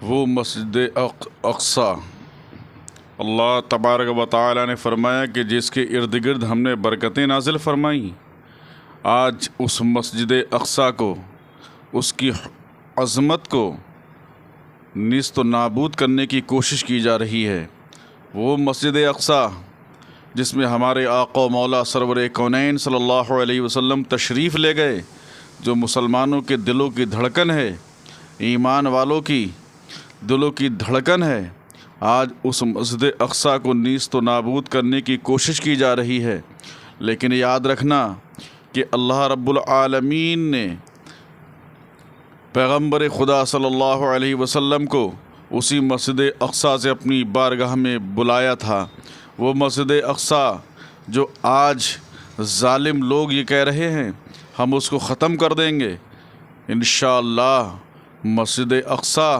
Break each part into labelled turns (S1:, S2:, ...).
S1: وہ مسجد اقصی، اللہ تبارک و تعالی نے فرمایا کہ جس کے ارد گرد ہم نے برکتیں نازل فرمائیں، آج اس مسجد اقصی کو، اس کی عظمت کو نیست و نابود کرنے کی کوشش کی جا رہی ہے۔ وہ مسجد اقصی جس میں ہمارے آقا و مولا سرور کونین صلی اللہ علیہ وسلم تشریف لے گئے، جو مسلمانوں کے دلوں کی دھڑکن ہے، ایمان والوں کی دلوں کی دھڑکن ہے، آج اس مسجد اقصی کو نیست و نابود کرنے کی کوشش کی جا رہی ہے۔ لیکن یاد رکھنا کہ اللہ رب العالمین نے پیغمبر خدا صلی اللہ علیہ وسلم کو اسی مسجد اقصی سے اپنی بارگاہ میں بلایا تھا۔ وہ مسجد اقصی جو آج ظالم لوگ یہ کہہ رہے ہیں ہم اس کو ختم کر دیں گے، انشاءاللہ مسجد اقصی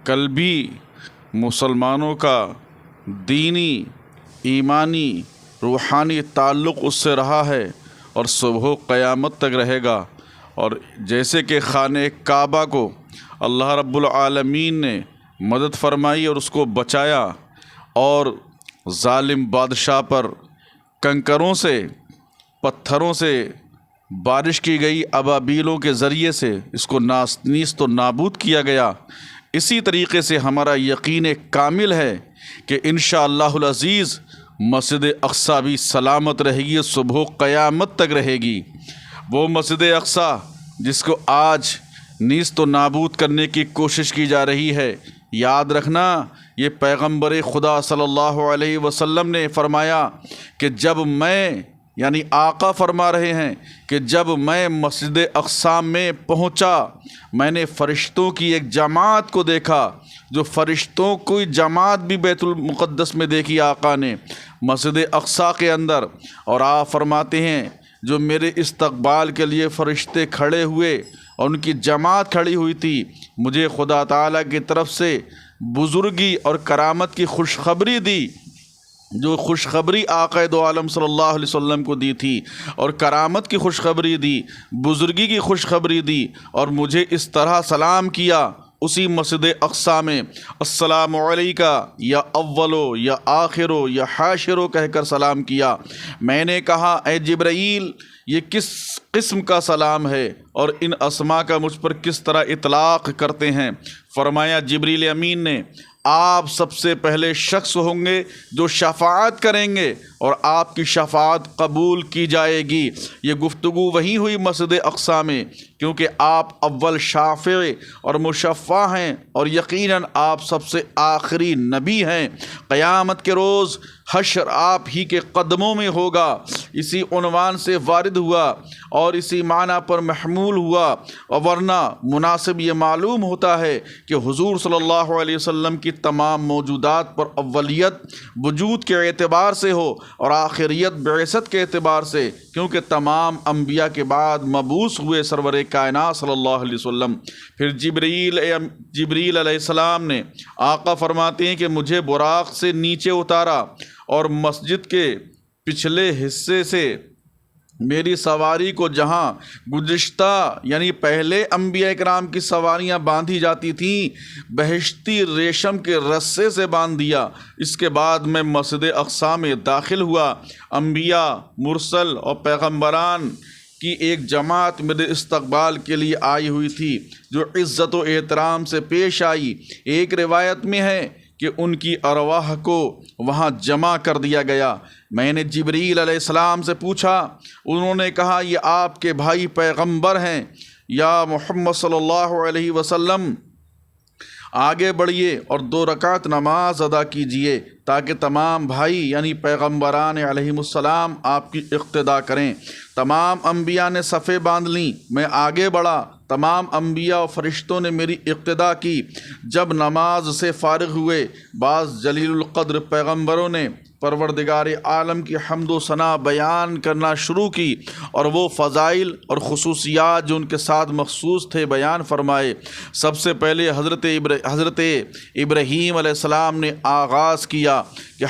S1: کل بھی مسلمانوں کا دینی، ایمانی، روحانی تعلق اس سے رہا ہے اور صبح قیامت تک رہے گا۔ اور جیسے کہ خانہ کعبہ کو اللہ رب العالمین نے مدد فرمائی اور اس کو بچایا، اور ظالم بادشاہ پر کنکروں سے، پتھروں سے بارش کی گئی، ابابیلوں کے ذریعے سے اس کو نیست و نابود کیا گیا، اسی طریقے سے ہمارا یقین کامل ہے کہ انشاءاللہ العزیز مسجد اقصی بھی سلامت رہے گی، صبح قیامت تک رہے گی۔ وہ مسجد اقصی جس کو آج نیست و نابود کرنے کی کوشش کی جا رہی ہے، یاد رکھنا یہ پیغمبر خدا صلی اللہ علیہ وسلم نے فرمایا کہ جب میں، یعنی آقا فرما رہے ہیں کہ جب میں مسجد اقصی میں پہنچا، میں نے فرشتوں کی ایک جماعت کو دیکھا، جو فرشتوں کی جماعت بھی بیت المقدس میں دیکھی آقا نے مسجد اقصی کے اندر، اور آپ فرماتے ہیں جو میرے استقبال کے لیے فرشتے کھڑے ہوئے اور ان کی جماعت کھڑی ہوئی تھی، مجھے خدا تعالیٰ کی طرف سے بزرگی اور کرامت کی خوشخبری دی، جو خوشخبری آقا دو عالم صلی اللہ علیہ وسلم کو دی تھی، اور کرامت کی خوشخبری دی، بزرگی کی خوشخبری دی، اور مجھے اس طرح سلام کیا اسی مسجد اقصی میں، السلام علیکہ یا اولو یا آخرو یا حاشرو کہہ کر سلام کیا۔ میں نے کہا اے جبرائیل یہ کس قسم کا سلام ہے اور ان اسماء کا مجھ پر کس طرح اطلاق کرتے ہیں؟ فرمایا جبریل امین نے آپ سب سے پہلے شخص ہوں گے جو شفاعت کریں گے اور آپ کی شفاعت قبول کی جائے گی۔ یہ گفتگو وہیں ہوئی مسجد اقصی میں، کیونکہ آپ اول شافع اور مشفع ہیں، اور یقیناً آپ سب سے آخری نبی ہیں۔ قیامت کے روز حشر آپ ہی کے قدموں میں ہوگا، اسی عنوان سے وارد ہوا اور اسی معنی پر محمول ہوا، اور ورنہ مناسب یہ معلوم ہوتا ہے کہ حضور صلی اللہ علیہ وسلم کی تمام موجودات پر اولیت وجود کے اعتبار سے ہو اور آخریت بعثت کے اعتبار سے، کیونکہ تمام انبیاء کے بعد مبعوث ہوئے سرور کائنات صلی اللہ علیہ وسلم۔ پھر جبریل علیہ السلام نے، آقا فرماتے ہیں کہ مجھے براق سے نیچے اتارا اور مسجد کے پچھلے حصے سے میری سواری کو جہاں گزشتہ یعنی پہلے انبیاء اکرام کی سواریاں باندھی جاتی تھیں، بہشتی ریشم کے رسے سے باندھ دیا۔ اس کے بعد میں مسجد اقصی میں داخل ہوا، انبیاء، مرسل اور پیغمبران کی ایک جماعت میرے استقبال کے لیے آئی ہوئی تھی، جو عزت و احترام سے پیش آئی۔ ایک روایت میں ہے کہ ان کی ارواح کو وہاں جمع کر دیا گیا۔ میں نے جبریل علیہ السلام سے پوچھا، انہوں نے کہا یہ آپ کے بھائی پیغمبر ہیں یا محمد صلی اللہ علیہ وسلم، آگے بڑھیے اور 2 رکعت نماز ادا کیجئے تاکہ تمام بھائی یعنی پیغمبران علیہم السلام آپ کی اقتداء کریں۔ تمام انبیاء نے صفیں باندھ لیں، میں آگے بڑھا، تمام انبیاء و فرشتوں نے میری اقتداء کی۔ جب نماز سے فارغ ہوئے، بعض جلیل القدر پیغمبروں نے پروردگار عالم کی حمد و ثنا بیان کرنا شروع کی اور وہ فضائل اور خصوصیات جو ان کے ساتھ مخصوص تھے بیان فرمائے۔ سب سے پہلے حضرت ابراہیم علیہ السلام نے آغاز کیا کہ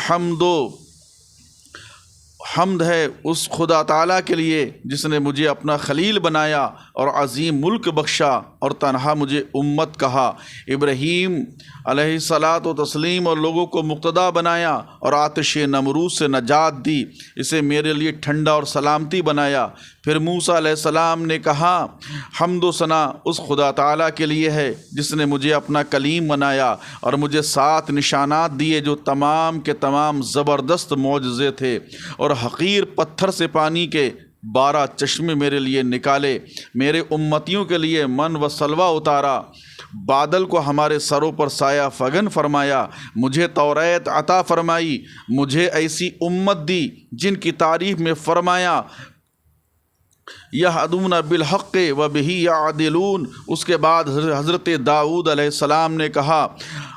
S1: حمد ہے اس خدا تعالیٰ کے لیے جس نے مجھے اپنا خلیل بنایا اور عظیم ملک بخشا اور تنہا مجھے امت کہا۔ ابراہیم علیہ الصلاۃ و تسلیم اور لوگوں کو مقتدا بنایا اور آتش نمرود سے نجات دی، اسے میرے لیے ٹھنڈا اور سلامتی بنایا۔ پھر موسیٰ علیہ السلام نے کہا حمد و ثنا اس خدا تعالیٰ کے لیے ہے جس نے مجھے اپنا کلیم بنایا اور مجھے 7 نشانات دیے جو تمام کے تمام زبردست معجزے تھے، اور حقیر پتھر سے پانی کے 12 چشمے میرے لیے نکالے، میرے امتیوں کے لیے من و سلوہ اتارا، بادل کو ہمارے سروں پر سایہ فگن فرمایا، مجھے توریت عطا فرمائی، مجھے ایسی امت دی جن کی تعریف میں فرمایا یہدون بالحق و بہ یعدلون۔ اس کے بعد حضرت داؤد علیہ السلام نے کہا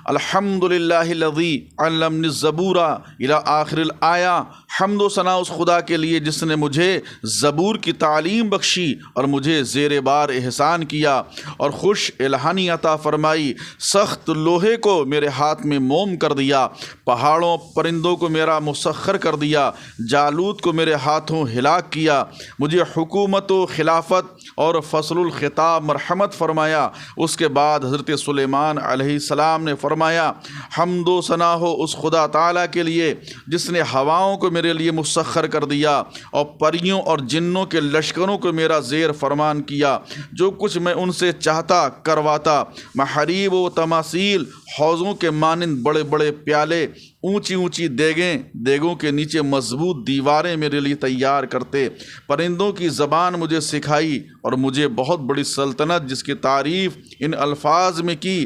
S1: الحمدللہ الذی علمنی الزبور الی آخر الآیہ، حمد و ثنا اس خدا کے لیے جس نے مجھے زبور کی تعلیم بخشی اور مجھے زیر بار احسان کیا اور خوش الہانی عطا فرمائی، سخت لوہے کو میرے ہاتھ میں موم کر دیا، پہاڑوں پرندوں کو میرا مسخر کر دیا، جالوت کو میرے ہاتھوں ہلاک کیا، مجھے حکومت و خلافت اور فصل الخطاب مرحمت فرمایا۔ اس کے بعد حضرت سلیمان علیہ السلام نے فرمایا حمد و ثنا ہو اس خدا تعالیٰ کے لیے جس نے ہواؤں کو میرے لیے مسخر کر دیا اور پریوں اور جنوں کے لشکروں کو میرا زیر فرمان کیا، جو کچھ میں ان سے چاہتا کرواتا، محاریب و تماثیل، حوضوں کے مانند بڑے بڑے پیالے، اونچی اونچی دیگوں کے نیچے مضبوط دیواریں میرے لیے تیار کرتے، پرندوں کی زبان مجھے سکھائی اور مجھے بہت بڑی سلطنت جس کی تعریف ان الفاظ میں کی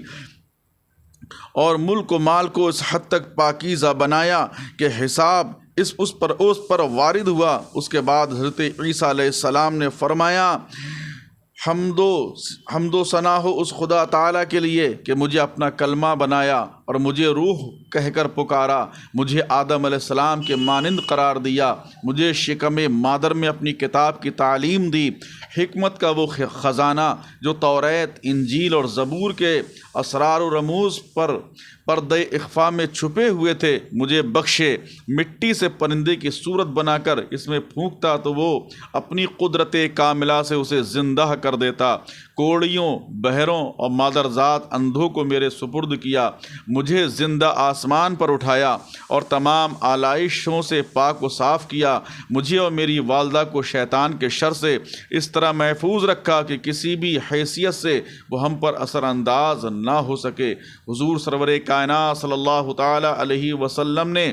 S1: اور ملک و مال کو اس حد تک پاکیزہ بنایا کہ حساب اس پر وارد ہوا۔ اس کے بعد حضرت عیسیٰ علیہ السلام نے فرمایا حمد و ثنا ہو اس خدا تعالیٰ کے لیے کہ مجھے اپنا کلمہ بنایا اور مجھے روح کہہ کر پکارا، مجھے آدم علیہ السلام کے مانند قرار دیا، مجھے شکم مادر میں اپنی کتاب کی تعلیم دی، حکمت کا وہ خزانہ جو توریت، انجیل اور زبور کے اسرار و رموز پر پردہ اخفا میں چھپے ہوئے تھے مجھے بخشے۔ مٹی سے پرندے کی صورت بنا کر اس میں پھونکتا تو وہ اپنی قدرت کاملہ سے اسے زندہ کر دیتا، کوڑیوں، بہروں اور مادرزاد اندھوں کو میرے سپرد کیا، مجھے زندہ آسمان پر اٹھایا اور تمام آلائشوں سے پاک و صاف کیا، مجھے اور میری والدہ کو شیطان کے شر سے اس طرح محفوظ رکھا کہ کسی بھی حیثیت سے وہ ہم پر اثر انداز نہ ہو سکے۔ حضور سرور کائنات صلی اللہ تعالی علیہ وسلم نے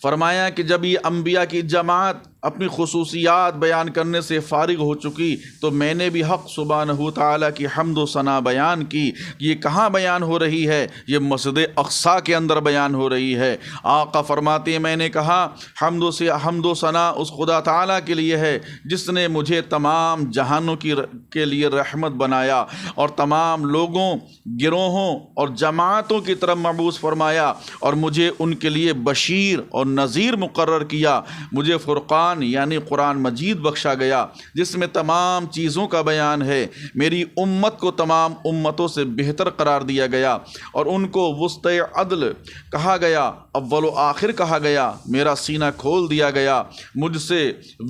S1: فرمایا کہ جب یہ انبیاء کی جماعت اپنی خصوصیات بیان کرنے سے فارغ ہو چکی تو میں نے بھی حق سبحانہ تعالیٰ کی حمد و ثنا بیان کی۔ یہ کہاں بیان ہو رہی ہے؟ یہ مسجد اقصیٰ کے اندر بیان ہو رہی ہے۔ آقا فرماتے ہیں میں نے کہا حمد و ثنا اس خدا تعالیٰ کے لیے ہے جس نے مجھے تمام جہانوں کے لیے رحمت بنایا اور تمام لوگوں، گروہوں اور جماعتوں کی طرف مبعوث فرمایا اور مجھے ان کے لیے بشیر اور نذیر مقرر کیا۔ مجھے فرقان یعنی قرآن مجید بخشا گیا جس میں تمام چیزوں کا بیان ہے۔ میری امت کو تمام امتوں سے بہتر قرار دیا گیا اور ان کو وسط عدل کہا گیا، اول و آخر کہا گیا، میرا سینہ کھول دیا گیا، مجھ سے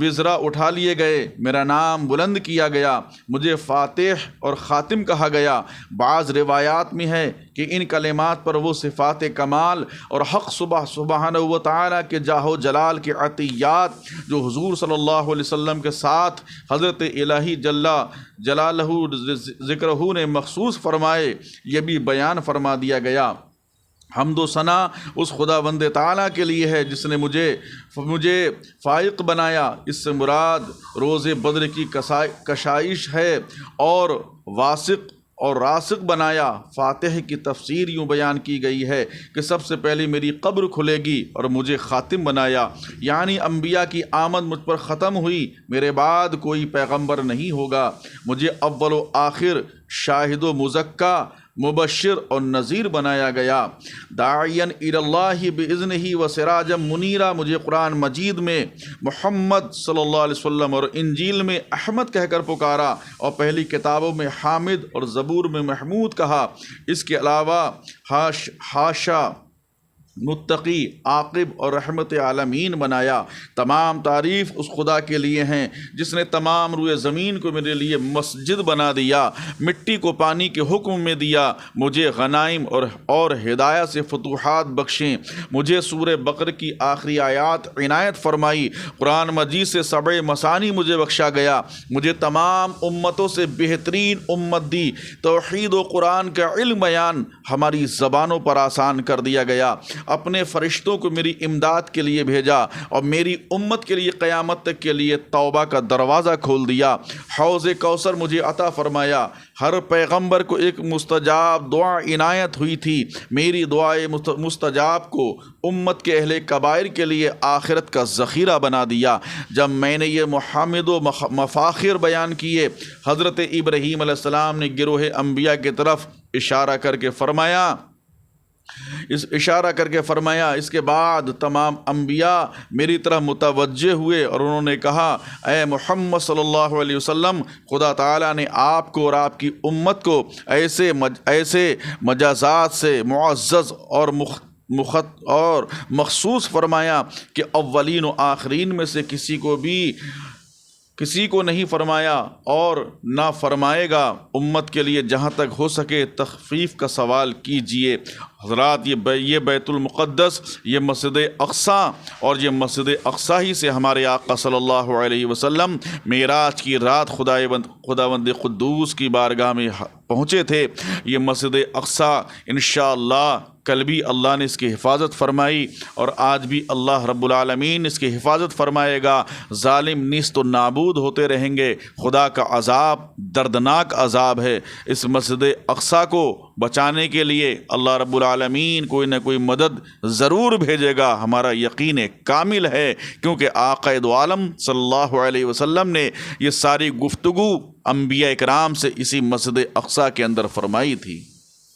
S1: وزرا اٹھا لیے گئے، میرا نام بلند کیا گیا، مجھے فاتح اور خاتم کہا گیا۔ بعض روایات میں ہے کہ ان کلمات پر وہ صفات کمال اور حق سبحانہ و تعالیٰ کے جاہ و جلال کے عطیات جو حضور صلی اللہ علیہ وسلم کے ساتھ حضرت الہی جلالہ ذکرہ نے مخصوص فرمائے، یہ بھی بیان فرما دیا گیا۔ حمد و ثنا اس خداوند تعالیٰ کے لیے ہے جس نے مجھے فائق بنایا، اس سے مراد روز بدر کی کشائش ہے، اور واسق اور راسق بنایا۔ فاتح کی تفسیر یوں بیان کی گئی ہے کہ سب سے پہلے میری قبر کھلے گی اور مجھے خاتم بنایا، یعنی انبیاء کی آمد مجھ پر ختم ہوئی، میرے بعد کوئی پیغمبر نہیں ہوگا، مجھے اول و آخر، شاہد و مزکا، مبشر اور نذیر بنایا گیا۔ داعیا الی اللہ باذنہ و سراجا منیرا، مجھے قرآن مجید میں محمد صلی اللہ علیہ وسلم اور انجیل میں احمد کہہ کر پکارا اور پہلی کتابوں میں حامد اور زبور میں محمود کہا۔ اس کے علاوہ حاشا متقی، عاقب اور رحمت عالمین بنایا۔ تمام تعریف اس خدا کے لیے ہیں جس نے تمام روئے زمین کو میرے لیے مسجد بنا دیا، مٹی کو پانی کے حکم میں دیا، مجھے غنائم اور ہدایت سے فتوحات بخشیں، مجھے سورہ بقرہ کی آخری آیات عنایت فرمائی، قرآن مجید سے 7 مثانی مجھے بخشا گیا، مجھے تمام امتوں سے بہترین امت دی، توحید و قرآن کا علم بیان ہماری زبانوں پر آسان کر دیا گیا، اپنے فرشتوں کو میری امداد کے لیے بھیجا اور میری امت کے لیے قیامت تک کے لیے توبہ کا دروازہ کھول دیا، حوض کوثر مجھے عطا فرمایا، ہر پیغمبر کو ایک مستجاب دعا عنایت ہوئی تھی، میری دعائے مستجاب کو امت کے اہل کبائر کے لیے آخرت کا ذخیرہ بنا دیا۔ جب میں نے یہ محمد و مفاخر بیان کیے، حضرت ابراہیم علیہ السلام نے گروہ انبیاء کی طرف اشارہ کر کے فرمایا، اس کے بعد تمام انبیاء میری طرف متوجہ ہوئے اور انہوں نے کہا، اے محمد صلی اللہ علیہ وسلم، خدا تعالیٰ نے آپ کو اور آپ کی امت کو ایسے مجازات سے معزز اور مخصوص فرمایا کہ اولین و آخرین میں سے کسی کو نہیں فرمایا اور نہ فرمائے گا۔ امت کے لیے جہاں تک ہو سکے تخفیف کا سوال کیجئے۔ حضرات، یہ بیت المقدس، یہ مسجد اقصیٰ، اور یہ مسجد اقصیٰ ہی سے ہمارے آقا صلی اللہ علیہ وسلم معراج کی رات خداوند قدوس کی بارگاہ میں پہنچے تھے۔ یہ مسجد اقصیٰ انشاءاللہ کل بھی اللہ نے اس کی حفاظت فرمائی اور آج بھی اللہ رب العالمین اس کی حفاظت فرمائے گا۔ ظالم نیست و نابود ہوتے رہیں گے۔ خدا کا عذاب دردناک عذاب ہے۔ اس مسجد اقصیٰ کو بچانے کے لیے اللہ رب العالمین کوئی نہ کوئی مدد ضرور بھیجے گا، ہمارا یقین کامل ہے، کیونکہ آقا دو عالم صلی اللہ علیہ وسلم نے یہ ساری گفتگو انبیاء کرام سے اسی مسجد اقصیٰ کے اندر فرمائی تھی۔